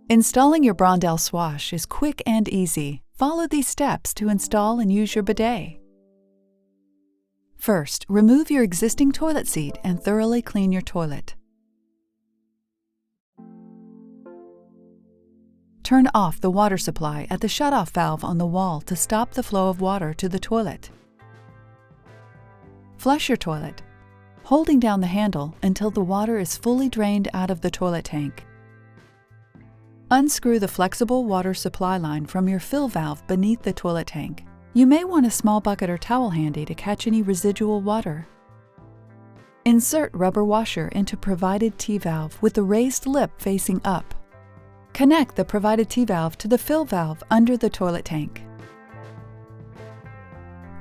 Installing your Brondell swash is quick and easy. Follow these steps to install and use your bidet. First, remove your existing toilet seat and thoroughly clean your toilet. Turn off the water supply at the shutoff valve on the wall to stop the flow of water to the toilet. Flush your toilet, holding down the handle until the water is fully drained out of the toilet tank. Unscrew the flexible water supply line from your fill valve beneath the toilet tank. You may want a small bucket or towel handy to catch any residual water. Insert rubber washer into provided T-valve with the raised lip facing up. Connect the provided T-valve to the fill valve under the toilet tank.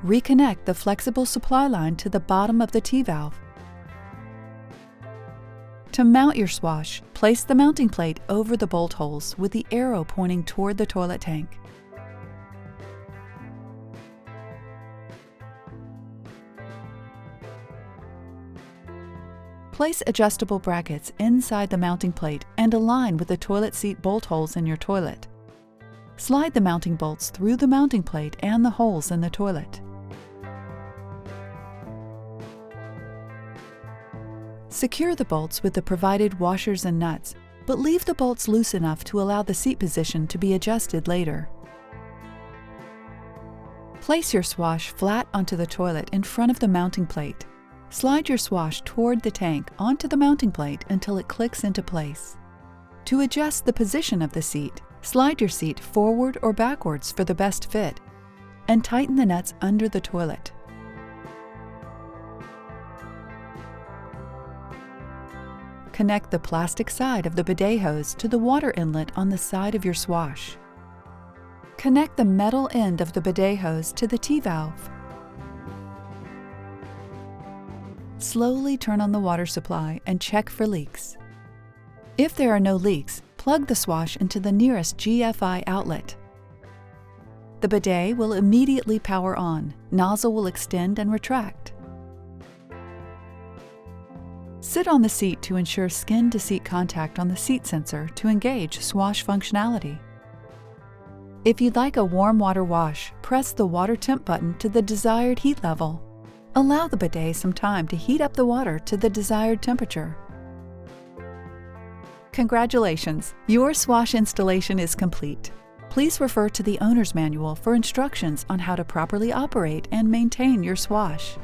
Reconnect the flexible supply line to the bottom of the T-valve. To mount your swash, place the mounting plate over the bolt holes with the arrow pointing toward the toilet tank. Place adjustable brackets inside the mounting plate and align with the toilet seat bolt holes in your toilet. Slide the mounting bolts through the mounting plate and the holes in the toilet. Secure the bolts with the provided washers and nuts, but leave the bolts loose enough to allow the seat position to be adjusted later. Place your swash flat onto the toilet in front of the mounting plate. Slide your swash toward the tank onto the mounting plate until it clicks into place. To adjust the position of the seat, slide your seat forward or backwards for the best fit, and tighten the nuts under the toilet. Connect the plastic side of the bidet hose to the water inlet on the side of your swash. Connect the metal end of the bidet hose to the T-valve. Slowly turn on the water supply and check for leaks. If there are no leaks, plug the swash into the nearest GFI outlet. The bidet will immediately power on. Nozzle will extend and retract. Sit on the seat to ensure skin-to-seat contact on the seat sensor to engage swash functionality. If you'd like a warm water wash, press the water temp button to the desired heat level. Allow the bidet some time to heat up the water to the desired temperature. Congratulations! Your swash installation is complete. Please refer to the owner's manual for instructions on how to properly operate and maintain your swash.